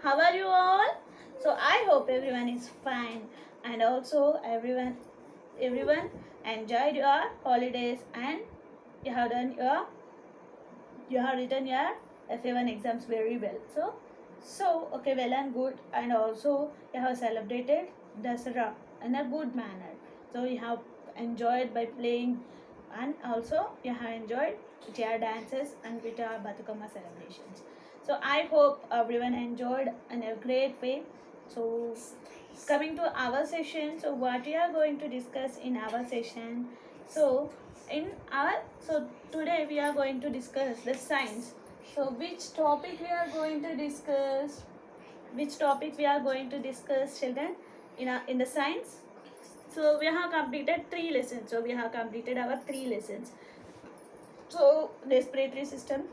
How are you all? So I hope everyone is fine, and also everyone enjoyed your holidays, and you have done your you have written your FA1 exams very well. So okay, well and good, and also you have celebrated Dasara in a good manner. So you have enjoyed by playing, and also you have enjoyed with your dances and with your Batukama celebrations. So I hope everyone enjoyed in a great way. So coming to our session, so what we are going to discuss in our session. So in our so today we are going to discuss the science. So which topic we are going to discuss? Which topic we are going to discuss, children, in the science? So we have completed 3 lessons. So we have completed our 3 lessons. So respiratory system,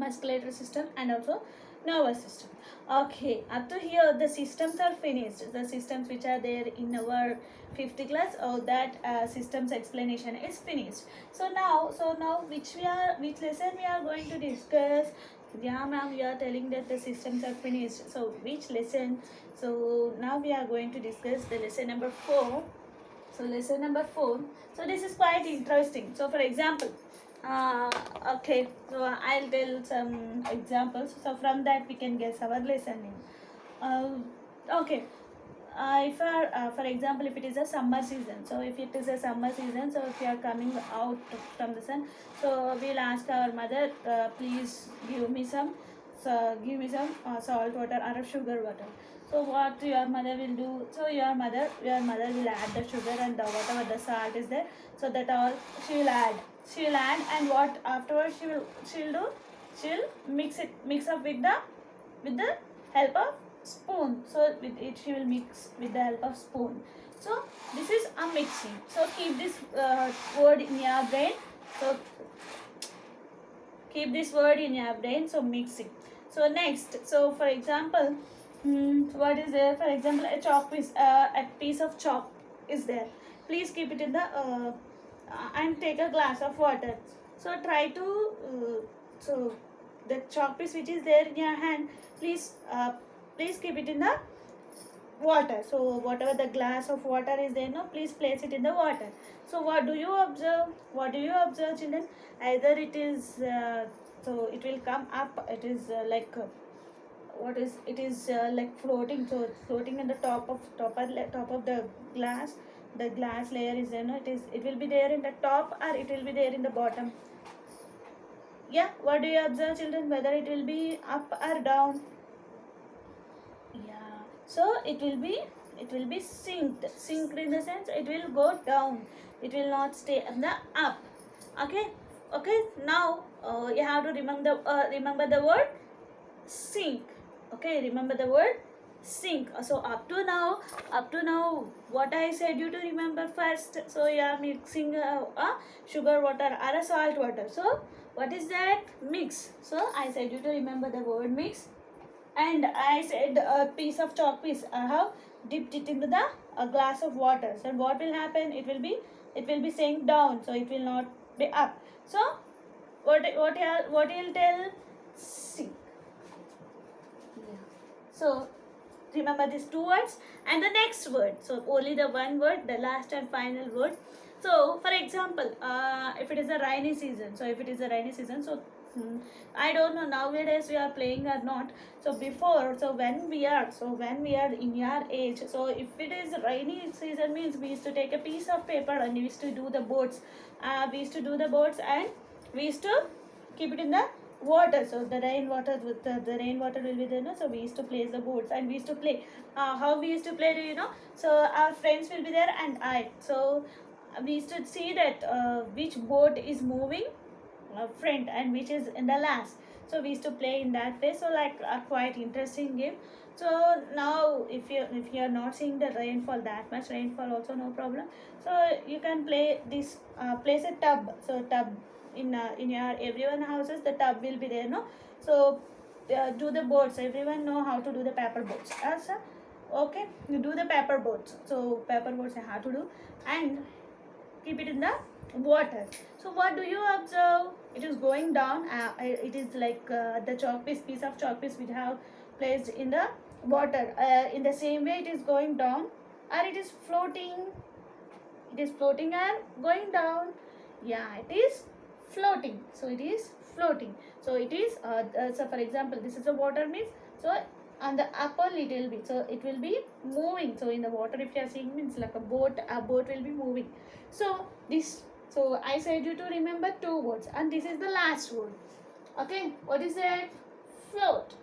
musculatory system, and also nervous system. Okay, up to here the systems are finished. The systems which are there in our fifth class, or that systems explanation is finished. So now which lesson we are going to discuss? Yeah, ma'am, we are telling that the systems are finished. So which lesson? So now we are going to discuss the lesson number 4. So lesson number 4. So this is quite interesting. So for example, uh, okay, so I'll tell some examples. So from that we can guess our lesson name. Okay. If for example, if it is a summer season, so if it is a summer season, so if you are coming out from the sun, so we'll ask our mother, please give me some salt water or a sugar water. So what your mother will do? So your mother will add the sugar and whatever the salt is there. So that all she will add. She will add, and what afterwards she'll do? She'll mix up with the help of spoon. So with it she will mix with the help of spoon. So this is a mixing. So keep this word in your brain. So keep this word in your brain. So mixing. So next, so for example, what is there? For example, a piece of chalk is there. Please keep it in the and take a glass of water. So try to so the chalk piece which is there in your hand, please keep it in the water. So whatever the glass of water is there, no, please place it in the water. So what do you observe? What do you observe, children? Either it is so it will come up. It is what is it is like floating. So it's floating in the top of the glass. The glass layer is there, no, it will be there in the top, or it will be there in the bottom. Yeah, what do you observe, children? Whether it will be up or down? Yeah, so it will be synced in the sense it will go down, it will not stay in the up. Okay, okay, now you have to remember the word sync. Okay, remember the word sync. So up to now what I said you to remember first. So you are mixing a sugar water or a salt water. So what is that? Mix. So I said you to remember the word mix, and I said a piece of chalk piece, I have dipped it into the a glass of water. So what will happen? It will be saying down, so it will not be up. So what you'll tell? Sink. Yeah. So remember these 2 words and the next word. So only the one word, the last and final word. So for example, if it is a rainy season, so I don't know nowadays we are playing or not. So before, so when we are in your age, so if it is rainy season means we used to take a piece of paper and we used to do the boats. And we used to keep it in the water. So the rainwater will be there, no? So we used to place the boats and we used to play. How we used to play, do you know? So our friends will be there and I. So we used to see that which boat is moving front and which is in the last. So we used to play in that way. So like a quite interesting game. So now if you are not seeing the rainfall, that much rainfall also, no problem. So you can play this place a tub. So tub in your everyone houses, the tub will be there, no? So do the boats. Everyone know how to do the paper boats. Okay, you do the paper boats. So paper boats you have to do, and keep it in the water. So what do you observe? It is going down. It is like the piece of chalk piece placed in the water. In the same way, it is going down or it is floating. It is floating and going down. Yeah, it is floating. So it is floating. So it is so for example, this is the water means, so on the upper little bit, so it will be moving. So in the water, if you are seeing, means like a boat will be moving. So this, so I said you to remember two words, and this is the last word. Okay, what is that? Float.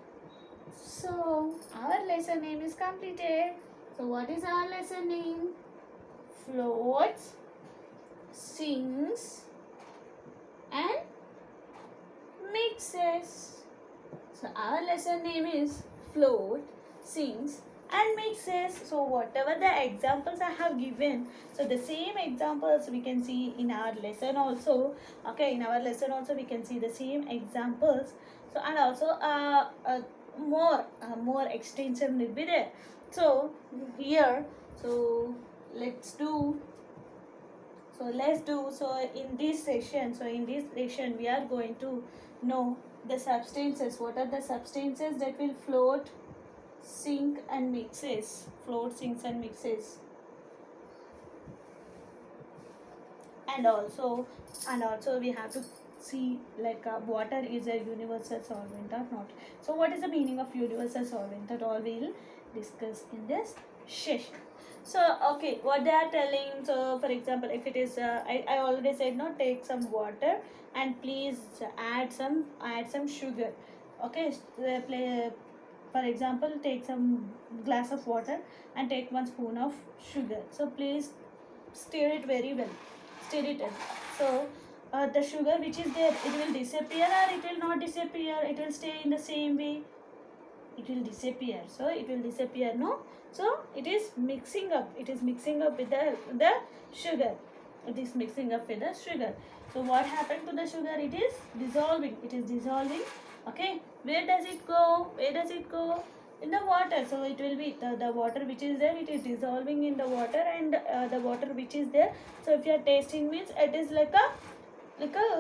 So our lesson name is completed. So what is our lesson name? Floats, sings and mixes. So our lesson name is float, sings and mixes. So whatever the examples I have given, so the same examples we can see in our lesson also. Okay, in our lesson also we can see the same examples. So and also more extension will be there. So here, so let's do. So in this session, we are going to know the substances. What are the substances that will float, sink and mixes? Float, sinks and mixes. And also we have to see like water is a universal solvent or not. So what is the meaning of universal solvent? That all we will discuss in this session. So okay, what they are telling, so for example, if it is I already said, no, take some water and please add some sugar. Okay, for example, take some glass of water and take 1 spoon of sugar. So please stir it very well. Stir it in. So the sugar which is there, it will disappear or it will not disappear. It will stay in the same way. It will disappear. So it will disappear, no? So it is mixing up. It is mixing up with the sugar. It is mixing up with the sugar. So what happened to the sugar? It is dissolving. It is dissolving. Okay. Where does it go? Where does it go? In the water. So it will be the water which is there, it is dissolving in the water, and the water which is there. So if you are tasting, means it is like a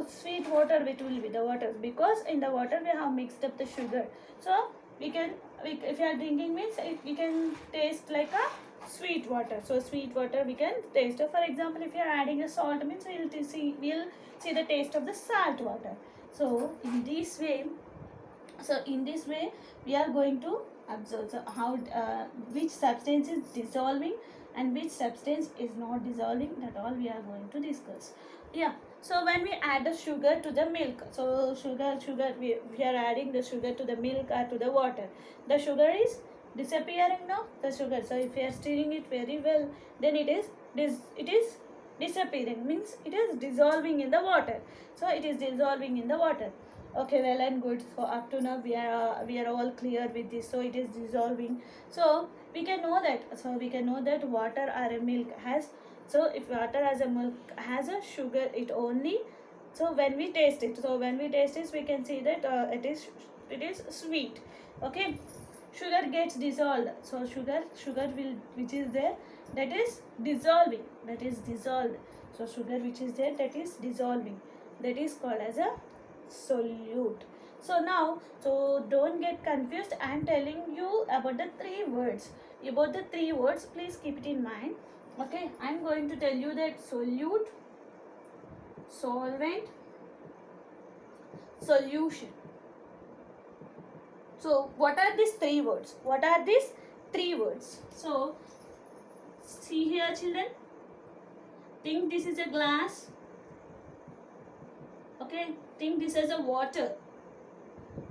sweet water, which will be the water, because in the water we have mixed up the sugar. So if you are drinking, means we can taste like a sweet water. So sweet water we can taste. So for example, if you are adding a salt, means we'll see the taste of the salt water. So in this way we are going to observe, so how which substance is dissolving and which substance is not dissolving, that all we are going to discuss. Yeah, so when we add the sugar to the milk, so we are adding the sugar to the milk or to the water, the sugar is disappearing now, the sugar. So if you are stirring it very well, then it is disappearing, means it is dissolving in the water. So it is dissolving in the water. Okay, well and good. So up to now we are all clear with this. So it is dissolving. So we can know that water or a milk has, so if water as a milk has a sugar, it only, so when we taste it, we can see that it is sweet. Okay, sugar gets dissolved. So sugar will, which is there, that is dissolving, so sugar which is there, that is dissolving, that is called as a solute. So now, so don't get confused. I am telling you about the three words. Please keep it in mind. Okay, I am going to tell you that solute, solvent, solution. So what are these three words? So see here, children. Think this is a glass. Okay, think this is a water.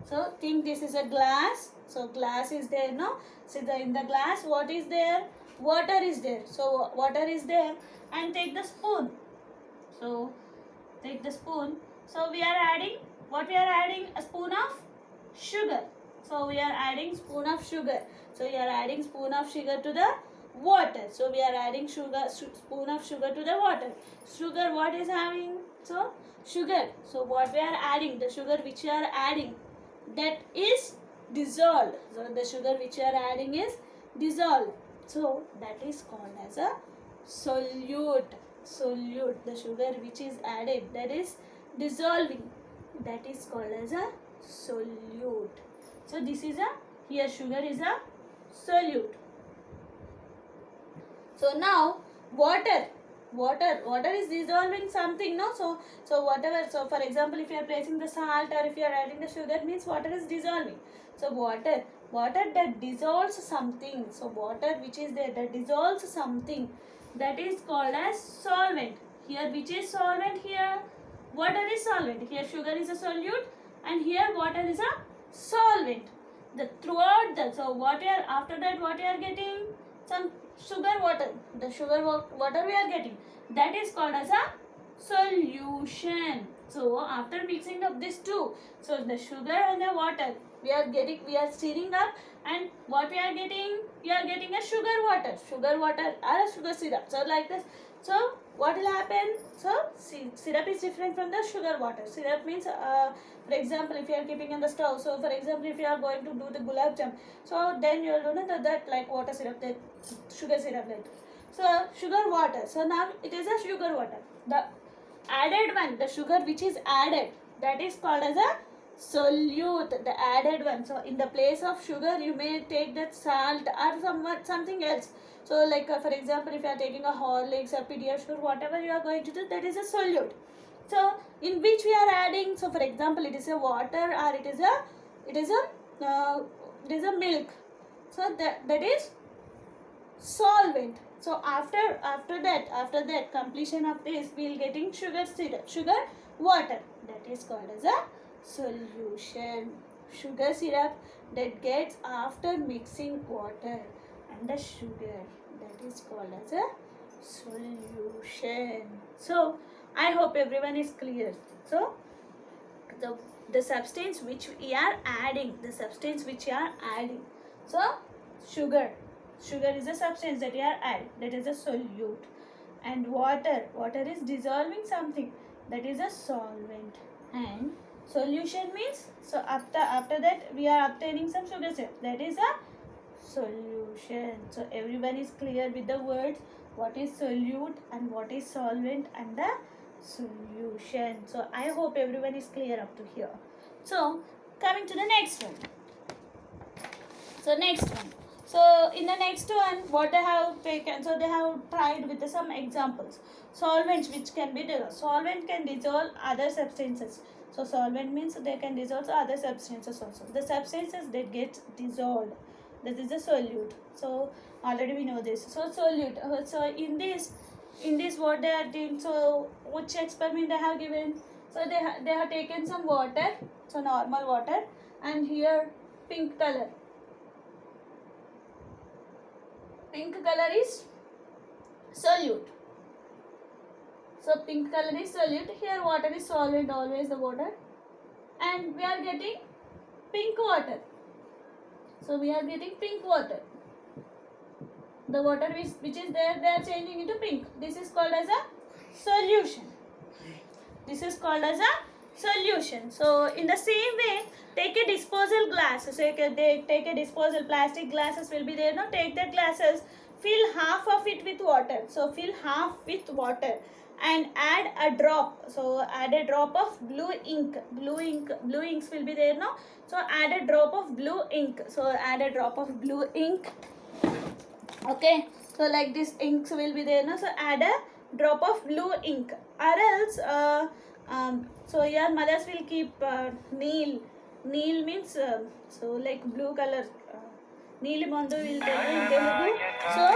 So think this is a glass. So glass is there, no? So in the glass, what is there? Water is there. So water is there, and take the spoon. So take the spoon. So we are adding, what we are adding? A spoon of sugar. So we are adding spoon of sugar. So we are adding spoon of sugar to the water. So we are adding spoon of sugar to the water. Sugar, what is having? So sugar. So what we are adding? The sugar which we are adding, that is dissolved. So the sugar which we are adding is dissolved. So that is called as a solute. The sugar which is added, that is dissolving, that is called as a solute. So this is a Here sugar is a solute. So now water is dissolving something, no? So whatever, so for example, if you are placing the salt or if you are adding the sugar, means water is dissolving. So water that dissolves something, so water which is there that dissolves something, that is called as solvent. Here which is solvent? Here water is solvent, here sugar is a solute, and here water is a solvent. The throughout the, so what we are, after that what we are getting? Some sugar water. The sugar water we are getting, that is called as a solution. So after mixing up these two, so the sugar and the water we are stirring up, and what we are getting? We are getting a sugar water or a sugar syrup. So like this. So what will happen? So syrup is different from the sugar water. Syrup means, for example, if you are keeping in the stove. So for example, if you are going to do the gulab jam, so then you will know that like water syrup, that sugar syrup like. So sugar water. So now it is a sugar water. The added one, the sugar which is added, that is called as a solute, the added one. So in the place of sugar you may take that salt or something else. So like for example, if you are taking a Horlicks or Pediasure, whatever you are going to do, that is a solute. So in which we are adding, so for example, it is a water or it is a milk. So that is solvent. So after that completion of this, we will getting sugar water, that is called as a solution. Sugar syrup that gets after mixing water and the sugar, that is called as a solution. So I hope everyone is clear. So the substance which we are adding, so sugar is a substance that we are adding, that is a solute, and water is dissolving something, that is a solvent, and solution means, so after that we are obtaining some sugar syrup, that is a solution. So everyone is clear with the words what is solute and what is solvent and the solution. So I hope everyone is clear up to here. So coming to the next one. So in the next one, what they have taken, so they have tried with some examples. Solvents which can be dissolved. Solvent can dissolve other substances. So solvent means they can dissolve other substances also. The substances that get dissolved, that is a solute. So already we know this. So solute. So in this what they are doing, so which experiment they have given? So they have taken some water, so normal water, and here pink color. Pink color is solute. So pink color is solute. Here water is solvent, always the water, and we are getting pink water. So we are getting pink water. The water which is there, they are changing into pink. This is called as a solution. So in the same way, take a disposal glass. So they take a disposal plastic glasses will be there. Now take that glasses, fill half of it with water. So fill half with water and add a drop. So add a drop of blue ink. Blue inks will be there now. So add a drop of blue ink. Okay. So like this inks will be there now. So add a drop of blue ink, or else so your mothers will keep Neel means so like blue color. Neeli mandu will tell in Telugu. So